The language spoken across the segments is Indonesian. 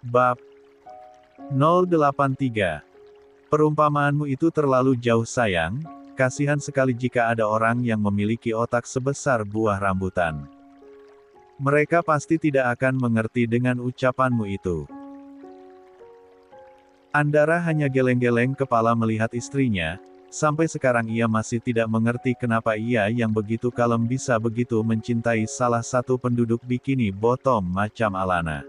Bab 083. Perumpamaanmu itu terlalu jauh sayang, kasihan sekali jika ada orang yang memiliki otak sebesar buah rambutan. Mereka pasti tidak akan mengerti dengan ucapanmu itu. Andara hanya geleng-geleng kepala melihat istrinya, sampai sekarang ia masih tidak mengerti kenapa ia yang begitu kalem bisa begitu mencintai salah satu penduduk bikini bottom macam Alana.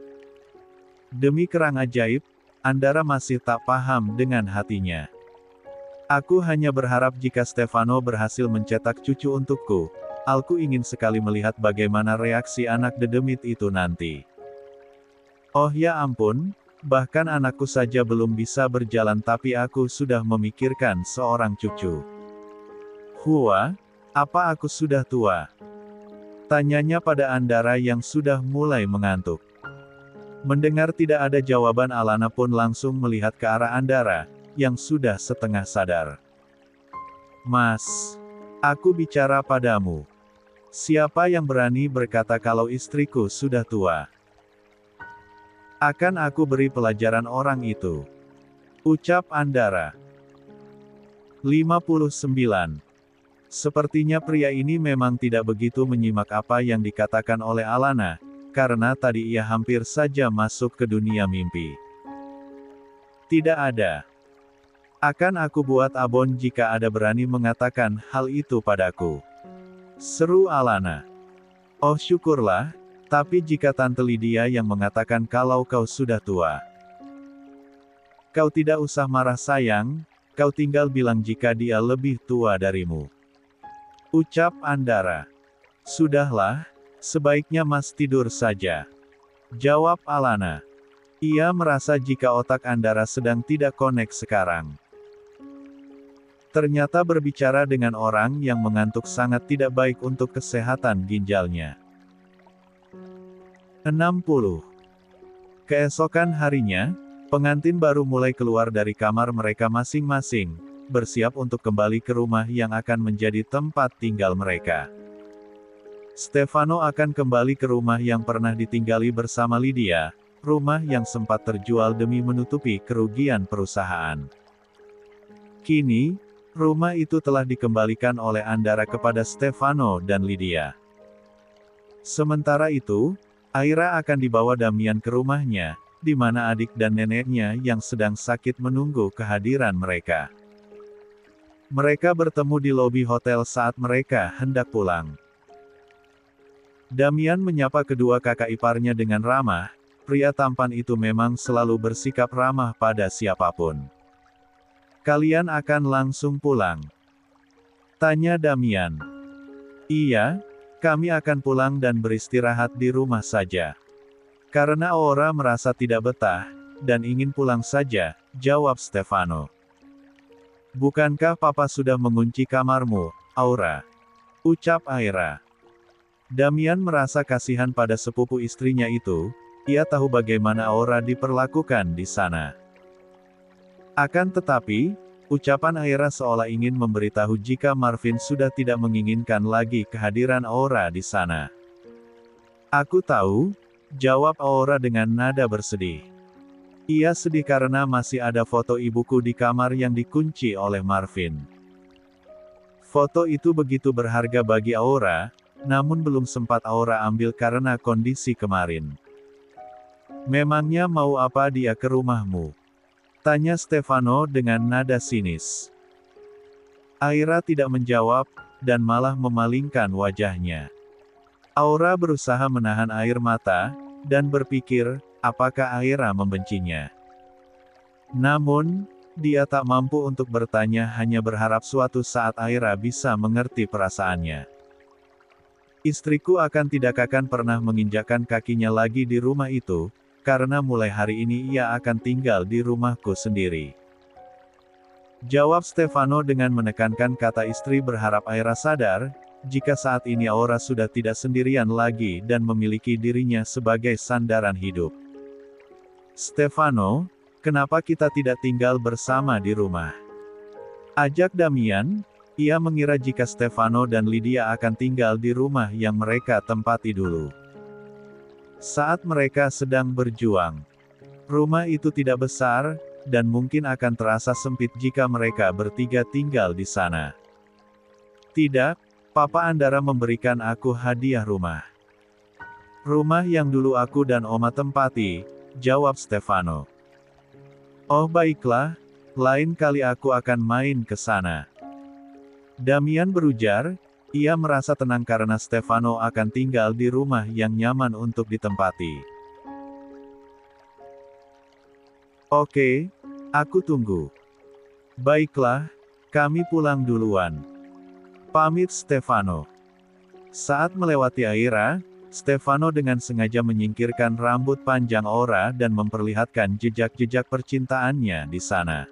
Demi kerang ajaib, Andara masih tak paham dengan hatinya. Aku hanya berharap jika Stefano berhasil mencetak cucu untukku, aku ingin sekali melihat bagaimana reaksi anak dedemit itu nanti. Oh ya ampun, bahkan anakku saja belum bisa berjalan tapi aku sudah memikirkan seorang cucu. Hua, apa aku sudah tua? Tanyanya pada Andara yang sudah mulai mengantuk. Mendengar tidak ada jawaban, Alana pun langsung melihat ke arah Andara, yang sudah setengah sadar. Mas, aku bicara padamu. Siapa yang berani berkata kalau istriku sudah tua? Akan aku beri pelajaran orang itu. Ucap Andara. 59. Sepertinya pria ini memang tidak begitu menyimak apa yang dikatakan oleh Alana, karena tadi ia hampir saja masuk ke dunia mimpi. Tidak ada. Akan aku buat abon jika ada berani mengatakan hal itu padaku. Seru Alana. Oh syukurlah. Tapi jika Tante Lydia yang mengatakan kalau kau sudah tua. Kau tidak usah marah sayang, kau tinggal bilang jika dia lebih tua darimu. Ucap Andara. Sudahlah, sebaiknya Mas tidur saja. Jawab Alana. Ia merasa jika otak Andara sedang tidak konek sekarang. Ternyata berbicara dengan orang yang mengantuk sangat tidak baik untuk kesehatan ginjalnya. 60. Keesokan harinya, pengantin baru mulai keluar dari kamar mereka masing-masing, bersiap untuk kembali ke rumah yang akan menjadi tempat tinggal mereka. Stefano akan kembali ke rumah yang pernah ditinggali bersama Lydia, rumah yang sempat terjual demi menutupi kerugian perusahaan. Kini, rumah itu telah dikembalikan oleh Andara kepada Stefano dan Lydia. Sementara itu, Aira akan dibawa Damian ke rumahnya, di mana adik dan neneknya yang sedang sakit menunggu kehadiran mereka. Mereka bertemu di lobi hotel saat mereka hendak pulang. Damian menyapa kedua kakak iparnya dengan ramah, pria tampan itu memang selalu bersikap ramah pada siapapun. Kalian akan langsung pulang? Tanya Damian. Iya. Kami akan pulang dan beristirahat di rumah saja. Karena Aura merasa tidak betah, dan ingin pulang saja, jawab Stefano. Bukankah Papa sudah mengunci kamarmu, Aura? Ucap Aira. Damian merasa kasihan pada sepupu istrinya itu, ia tahu bagaimana Aura diperlakukan di sana. Akan tetapi, ucapan Aira seolah ingin memberitahu jika Marvin sudah tidak menginginkan lagi kehadiran Aura di sana. Aku tahu, jawab Aura dengan nada bersedih. Ia sedih karena masih ada foto ibuku di kamar yang dikunci oleh Marvin. Foto itu begitu berharga bagi Aura, namun belum sempat Aura ambil karena kondisi kemarin. Memangnya mau apa dia ke rumahmu? Tanya Stefano dengan nada sinis. Aira tidak menjawab, dan malah memalingkan wajahnya. Aura berusaha menahan air mata, dan berpikir, apakah Aira membencinya. Namun, dia tak mampu untuk bertanya, hanya berharap suatu saat Aira bisa mengerti perasaannya. Istriku tidak akan pernah menginjakkan kakinya lagi di rumah itu, karena mulai hari ini ia akan tinggal di rumahku sendiri. Jawab Stefano dengan menekankan kata istri, berharap Aira sadar, jika saat ini Aura sudah tidak sendirian lagi dan memiliki dirinya sebagai sandaran hidup. Stefano, kenapa kita tidak tinggal bersama di rumah? Ajak Damian. Ia mengira jika Stefano dan Lydia akan tinggal di rumah yang mereka tempati dulu. Saat mereka sedang berjuang. Rumah itu tidak besar, dan mungkin akan terasa sempit jika mereka bertiga tinggal di sana. Tidak, Papa Andara memberikan aku hadiah rumah. Rumah yang dulu aku dan Oma tempati, jawab Stefano. Oh baiklah, lain kali aku akan main ke sana. Damian berujar, ia merasa tenang karena Stefano akan tinggal di rumah yang nyaman untuk ditempati. Oke, aku tunggu. Baiklah, kami pulang duluan. Pamit Stefano. Saat melewati Aira, Stefano dengan sengaja menyingkirkan rambut panjang Aura dan memperlihatkan jejak-jejak percintaannya di sana.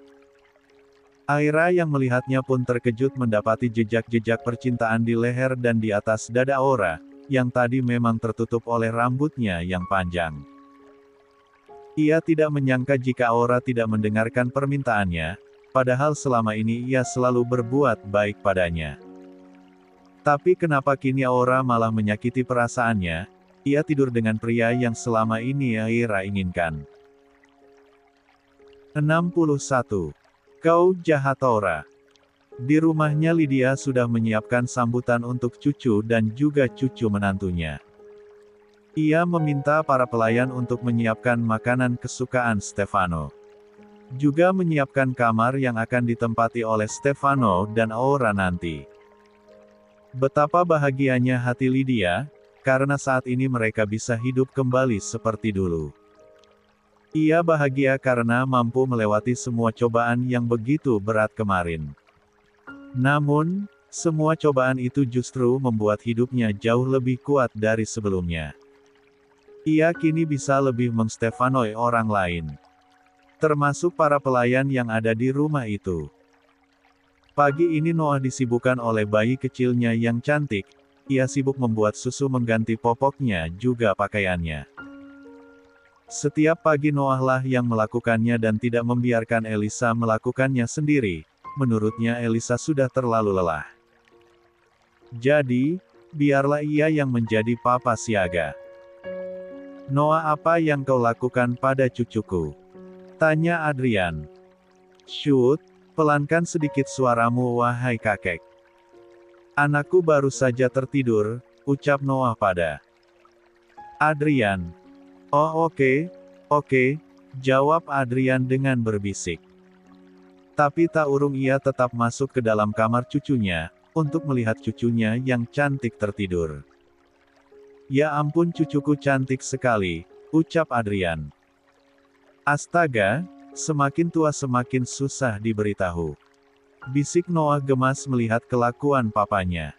Aira yang melihatnya pun terkejut mendapati jejak-jejak percintaan di leher dan di atas dada Aura, yang tadi memang tertutup oleh rambutnya yang panjang. Ia tidak menyangka jika Aura tidak mendengarkan permintaannya, padahal selama ini ia selalu berbuat baik padanya. Tapi kenapa kini Aura malah menyakiti perasaannya? Ia tidur dengan pria yang selama ini Aira inginkan. 61. Kau jahat Aura. Di rumahnya Lydia sudah menyiapkan sambutan untuk cucu dan juga cucu menantunya. Ia meminta para pelayan untuk menyiapkan makanan kesukaan Stefano. Juga menyiapkan kamar yang akan ditempati oleh Stefano dan Aura nanti. Betapa bahagianya hati Lydia, karena saat ini mereka bisa hidup kembali seperti dulu. Ia bahagia karena mampu melewati semua cobaan yang begitu berat kemarin. Namun, semua cobaan itu justru membuat hidupnya jauh lebih kuat dari sebelumnya. Ia kini bisa lebih mengstefanoi orang lain. Termasuk para pelayan yang ada di rumah itu. Pagi ini Noah disibukkan oleh bayi kecilnya yang cantik. Ia sibuk membuat susu mengganti popoknya juga pakaiannya. Setiap pagi Noah lah yang melakukannya dan tidak membiarkan Elisa melakukannya sendiri. Menurutnya Elisa sudah terlalu lelah. Jadi, biarlah ia yang menjadi papa siaga. Noah, apa yang kau lakukan pada cucuku? Tanya Adrian. Shoot, pelankan sedikit suaramu wahai kakek. Anakku baru saja tertidur, ucap Noah pada Adrian. Oh oke, jawab Adrian dengan berbisik. Tapi tak urung ia tetap masuk ke dalam kamar cucunya, untuk melihat cucunya yang cantik tertidur. Ya ampun cucuku cantik sekali, ucap Adrian. Astaga, semakin tua semakin susah diberitahu. Bisik Noah gemas melihat kelakuan papanya.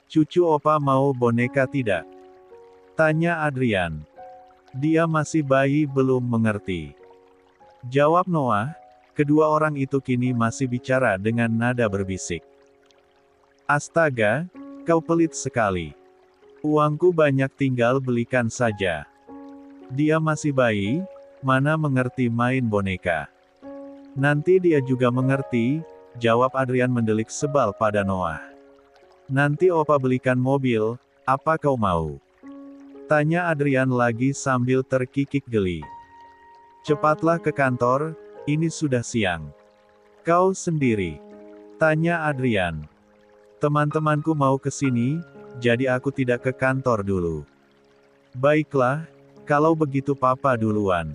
Cucu opa mau boneka tidak? Tanya Adrian. Dia masih bayi belum mengerti. Jawab Noah, kedua orang itu kini masih bicara dengan nada berbisik. Astaga, kau pelit sekali. Uangku banyak tinggal belikan saja. Dia masih bayi, mana mengerti main boneka. Nanti dia juga mengerti, jawab Adrian mendelik sebal pada Noah. Nanti opa belikan mobil, apa kau mau? Tanya Adrian lagi sambil terkikik geli. Cepatlah ke kantor, ini sudah siang. Kau sendiri? Tanya Adrian. Teman-temanku mau ke sini, jadi aku tidak ke kantor dulu. Baiklah, kalau begitu papa duluan.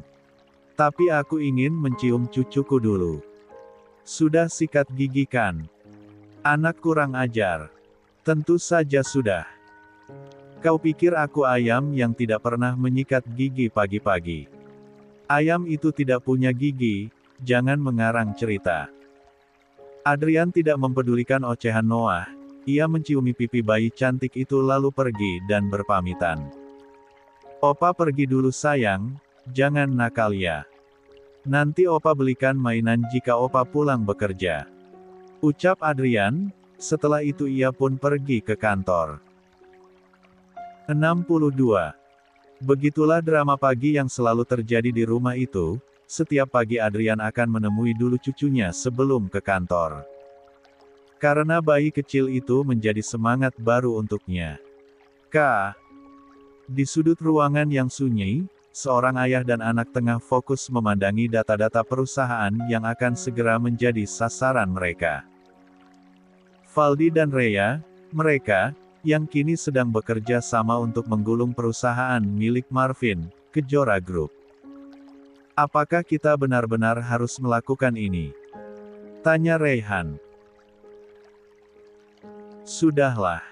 Tapi aku ingin mencium cucuku dulu. Sudah sikat gigi kan? Anak kurang ajar. Tentu saja sudah. Kau pikir aku ayam yang tidak pernah menyikat gigi pagi-pagi? Ayam itu tidak punya gigi, jangan mengarang cerita. Adrian tidak mempedulikan ocehan Noah. Ia menciumi pipi bayi cantik itu lalu pergi dan berpamitan. Opa pergi dulu sayang, jangan nakal ya. Nanti opa belikan mainan jika opa pulang bekerja. Ucap Adrian, setelah itu ia pun pergi ke kantor. 62. Begitulah drama pagi yang selalu terjadi di rumah itu. Setiap pagi Adrian akan menemui dulu cucunya sebelum ke kantor. Karena bayi kecil itu menjadi semangat baru untuknya. Di sudut ruangan yang sunyi, seorang ayah dan anak tengah fokus memandangi data-data perusahaan yang akan segera menjadi sasaran mereka. Valdi dan Rhea, mereka, yang kini sedang bekerja sama untuk menggulung perusahaan milik Marvin, Kejora Group. Apakah kita benar-benar harus melakukan ini? Tanya Reyhan. Sudahlah.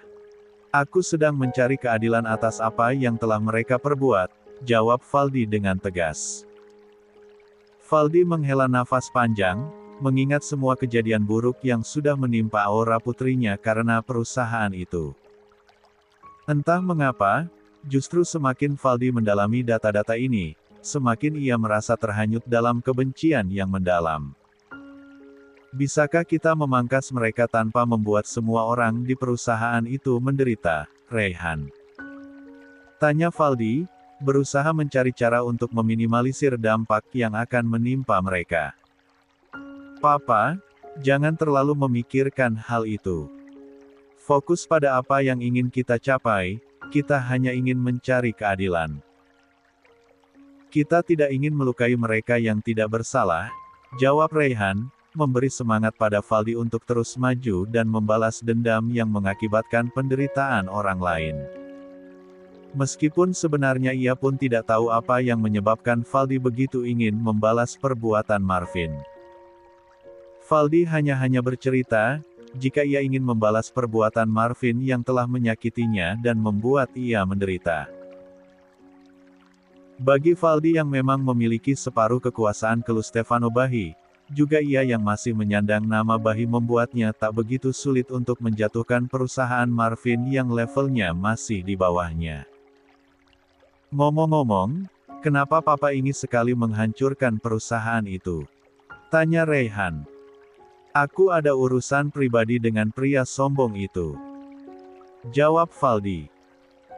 Aku sedang mencari keadilan atas apa yang telah mereka perbuat, jawab Valdi dengan tegas. Valdi menghela nafas panjang, mengingat semua kejadian buruk yang sudah menimpa Aura putrinya karena perusahaan itu. Entah mengapa, justru semakin Valdi mendalami data-data ini, semakin ia merasa terhanyut dalam kebencian yang mendalam. Bisakah kita memangkas mereka tanpa membuat semua orang di perusahaan itu menderita, Reyhan? Tanya Valdi, berusaha mencari cara untuk meminimalisir dampak yang akan menimpa mereka. Papa, jangan terlalu memikirkan hal itu. Fokus pada apa yang ingin kita capai, kita hanya ingin mencari keadilan. Kita tidak ingin melukai mereka yang tidak bersalah, jawab Reyhan, memberi semangat pada Valdi untuk terus maju dan membalas dendam yang mengakibatkan penderitaan orang lain. Meskipun sebenarnya ia pun tidak tahu apa yang menyebabkan Valdi begitu ingin membalas perbuatan Marvin. Valdi hanya bercerita, jika ia ingin membalas perbuatan Marvin yang telah menyakitinya dan membuat ia menderita. Bagi Valdi yang memang memiliki separuh kekuasaan Kelu Stefano Bahi, juga ia yang masih menyandang nama Bahi membuatnya tak begitu sulit untuk menjatuhkan perusahaan Marvin yang levelnya masih di bawahnya. Ngomong-ngomong, kenapa Papa ingin sekali menghancurkan perusahaan itu? Tanya Reyhan. Aku ada urusan pribadi dengan pria sombong itu. Jawab Valdi.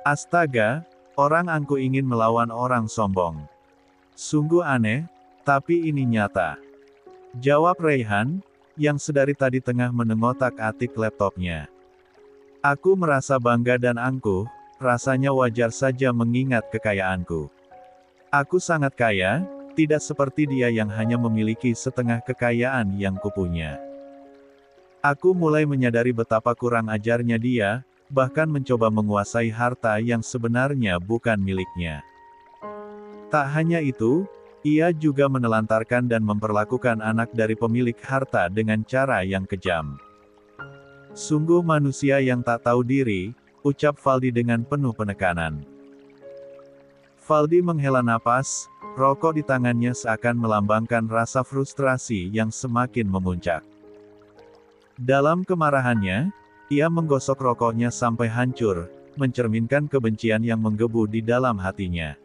Astaga, orang angku ingin melawan orang sombong. Sungguh aneh, tapi ini nyata. Jawab Reyhan, yang sedari tadi tengah menengotak-atik laptopnya. Aku merasa bangga dan angkuh, rasanya wajar saja mengingat kekayaanku. Aku sangat kaya, tidak seperti dia yang hanya memiliki setengah kekayaan yang kupunya. Aku mulai menyadari betapa kurang ajarnya dia, bahkan mencoba menguasai harta yang sebenarnya bukan miliknya. Tak hanya itu, ia juga menelantarkan dan memperlakukan anak dari pemilik harta dengan cara yang kejam. Sungguh manusia yang tak tahu diri, ucap Valdi dengan penuh penekanan. Valdi menghela napas, rokok di tangannya seakan melambangkan rasa frustrasi yang semakin memuncak. Dalam kemarahannya, ia menggosok rokoknya sampai hancur, mencerminkan kebencian yang menggebu di dalam hatinya.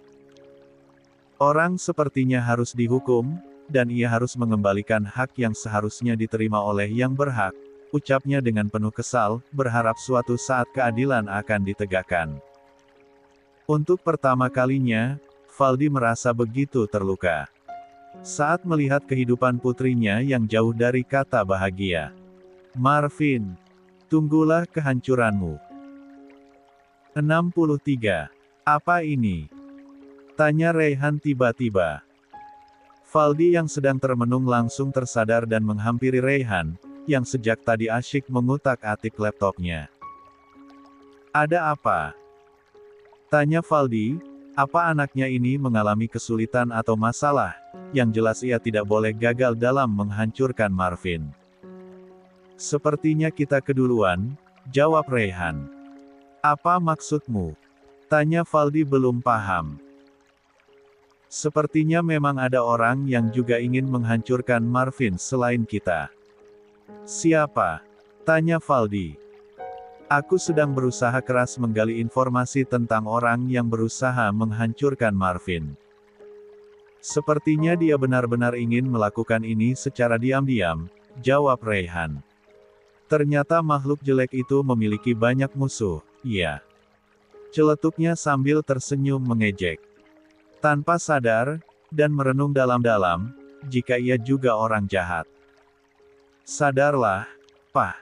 Orang sepertinya harus dihukum, dan ia harus mengembalikan hak yang seharusnya diterima oleh yang berhak, ucapnya dengan penuh kesal, berharap suatu saat keadilan akan ditegakkan. Untuk pertama kalinya, Valdi merasa begitu terluka. Saat melihat kehidupan putrinya yang jauh dari kata bahagia. Marvin, tunggulah kehancuranmu. 63. Apa ini? Tanya Reyhan tiba-tiba. Valdi yang sedang termenung langsung tersadar dan menghampiri Reyhan, yang sejak tadi asyik mengutak-atik laptopnya. Ada apa? Tanya Valdi, apa anaknya ini mengalami kesulitan atau masalah, yang jelas ia tidak boleh gagal dalam menghancurkan Marvin. Sepertinya kita keduluan, jawab Reyhan. Apa maksudmu? Tanya Valdi belum paham. Sepertinya memang ada orang yang juga ingin menghancurkan Marvin selain kita. Siapa? Tanya Valdi. Aku sedang berusaha keras menggali informasi tentang orang yang berusaha menghancurkan Marvin. Sepertinya dia benar-benar ingin melakukan ini secara diam-diam, jawab Reyhan. Ternyata makhluk jelek itu memiliki banyak musuh, iya. Celetuknya sambil tersenyum mengejek. Tanpa sadar, dan merenung dalam-dalam, jika ia juga orang jahat. Sadarlah, Pak.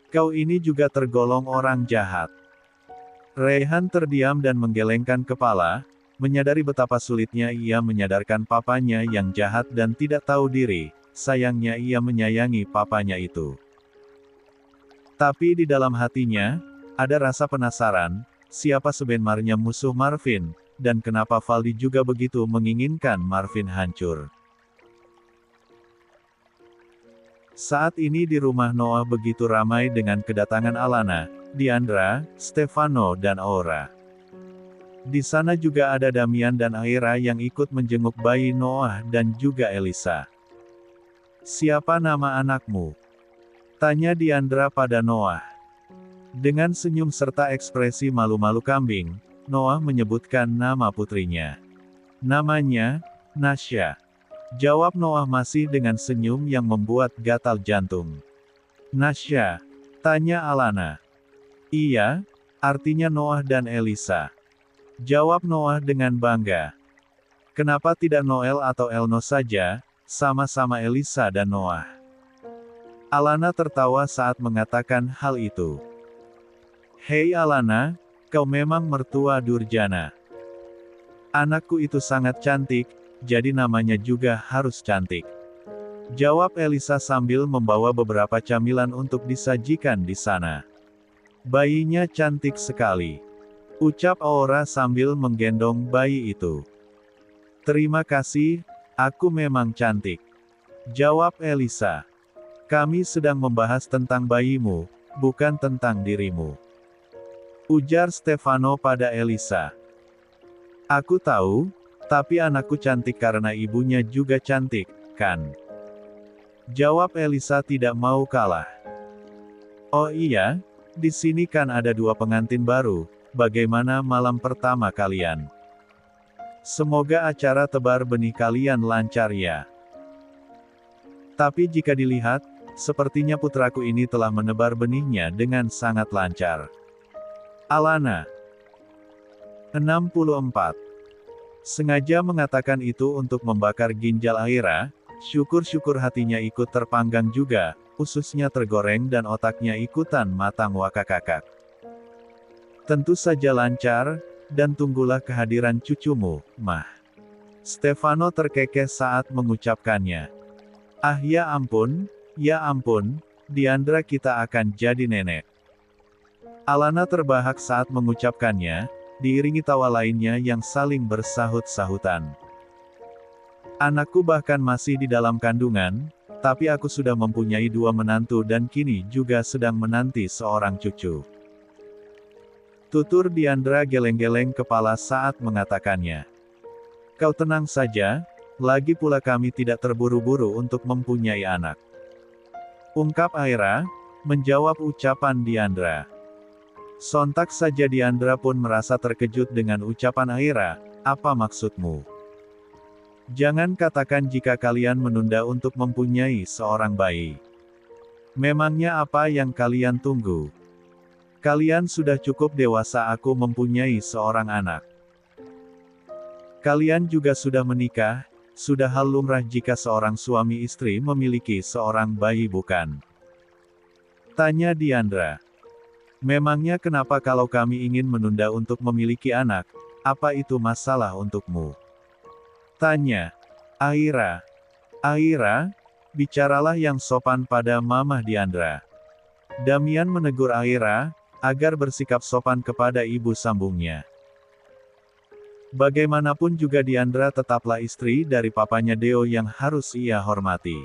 Kau ini juga tergolong orang jahat. Reyhan terdiam dan menggelengkan kepala, Menyadari betapa sulitnya ia menyadarkan papanya yang jahat dan tidak tahu diri, sayangnya ia menyayangi papanya itu. Tapi di dalam hatinya, ada rasa penasaran, siapa sebenarnya musuh Marvin, dan kenapa Valdi juga begitu menginginkan Marvin hancur. Saat ini di rumah Noah begitu ramai dengan kedatangan Alana, Diandra, Stefano dan Aura. Di sana juga ada Damian dan Aira yang ikut menjenguk bayi Noah dan juga Elisa. "Siapa nama anakmu?" tanya Diandra pada Noah. Dengan senyum serta ekspresi malu-malu kambing, Noah menyebutkan nama putrinya. "Namanya, Nasya," jawab Noah masih dengan senyum yang membuat gatal jantung. "Nasya?" tanya Alana. "Iya, artinya Noah dan Elisa," jawab Noah dengan bangga. "Kenapa tidak Noel atau Elno saja, sama-sama Elisa dan Noah?" Alana tertawa saat mengatakan hal itu. "Hei Alana, kau memang mertua durjana. Anakku itu sangat cantik, jadi namanya juga harus cantik," jawab Elisa sambil membawa beberapa camilan untuk disajikan di sana. "Bayinya cantik sekali," ucap Aura sambil menggendong bayi itu. "Terima kasih, aku memang cantik," jawab Elisa. "Kami sedang membahas tentang bayimu, bukan tentang dirimu," ujar Stefano pada Elisa. "Aku tahu, tapi anakku cantik karena ibunya juga cantik, kan?" jawab Elisa tidak mau kalah. "Oh iya, di sini kan ada 2 pengantin baru. Bagaimana malam pertama kalian? Semoga acara tebar benih kalian lancar ya. Tapi jika dilihat, sepertinya putraku ini telah menebar benihnya dengan sangat lancar." Alana 64. Sengaja mengatakan itu untuk membakar ginjal Aira, syukur-syukur hatinya ikut terpanggang juga, ususnya tergoreng dan otaknya ikutan matang wakakakak. "Tentu saja lancar, dan tunggulah kehadiran cucumu, Mah." Stefano terkekeh saat mengucapkannya. "Ah ya ampun, Diandra kita akan jadi nenek." Alana terbahak saat mengucapkannya, diiringi tawa lainnya yang saling bersahut-sahutan. "Anakku bahkan masih di dalam kandungan, tapi aku sudah mempunyai 2 menantu dan kini juga sedang menanti seorang cucu," tutur Diandra geleng-geleng kepala saat mengatakannya. "Kau tenang saja, lagi pula kami tidak terburu-buru untuk mempunyai anak," ungkap Aira, menjawab ucapan Diandra. Sontak saja Diandra pun merasa terkejut dengan ucapan Aira, "Apa maksudmu? Jangan katakan jika kalian menunda untuk mempunyai seorang bayi. Memangnya apa yang kalian tunggu? Kalian sudah cukup dewasa aku mempunyai seorang anak. Kalian juga sudah menikah, sudah hal lumrah jika seorang suami istri memiliki seorang bayi bukan?" tanya Diandra. "Memangnya kenapa kalau kami ingin menunda untuk memiliki anak, apa itu masalah untukmu?" tanya Aira. "Aira, bicaralah yang sopan pada Mamah Diandra." Damian menegur Aira, agar bersikap sopan kepada ibu sambungnya. "Bagaimanapun juga Diandra tetaplah istri dari papanya Deo yang harus ia hormati.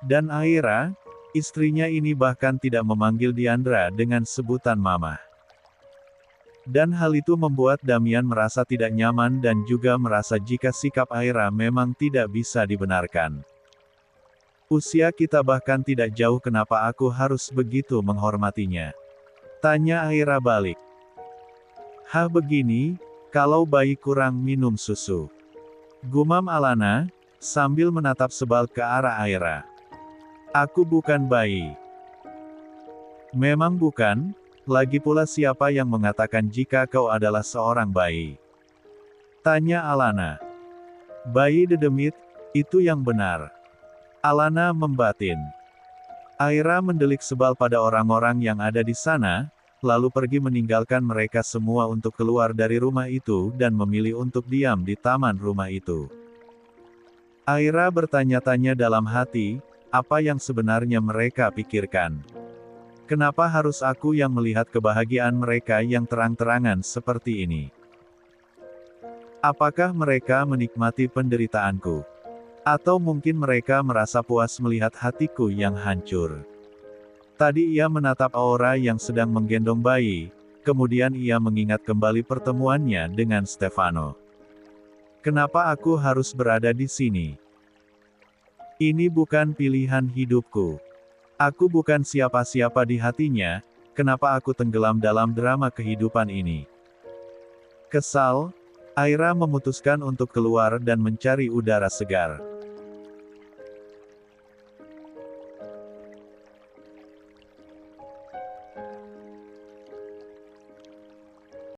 Dan Aira, istrinya ini bahkan tidak memanggil Diandra dengan sebutan Mama." Dan hal itu membuat Damian merasa tidak nyaman dan juga merasa jika sikap Aira memang tidak bisa dibenarkan. "Usia kita bahkan tidak jauh, kenapa aku harus begitu menghormatinya?" tanya Aira balik. "Hah begini, kalau bayi kurang minum susu?" gumam Alana, sambil menatap sebal ke arah Aira. "Aku bukan bayi." "Memang bukan, lagi pula siapa yang mengatakan jika kau adalah seorang bayi?" tanya Alana. "Bayi dedemit, itu yang benar," Alana membatin. Aira mendelik sebal pada orang-orang yang ada di sana, lalu pergi meninggalkan mereka semua untuk keluar dari rumah itu dan memilih untuk diam di taman rumah itu. Aira bertanya-tanya dalam hati, apa yang sebenarnya mereka pikirkan? Kenapa harus aku yang melihat kebahagiaan mereka yang terang-terangan seperti ini? Apakah mereka menikmati penderitaanku? Atau mungkin mereka merasa puas melihat hatiku yang hancur? Tadi ia menatap Aura yang sedang menggendong bayi, kemudian ia mengingat kembali pertemuannya dengan Stefano. Kenapa aku harus berada di sini? Ini bukan pilihan hidupku. Aku bukan siapa-siapa di hatinya, kenapa aku tenggelam dalam drama kehidupan ini? Kesal, Aira memutuskan untuk keluar dan mencari udara segar.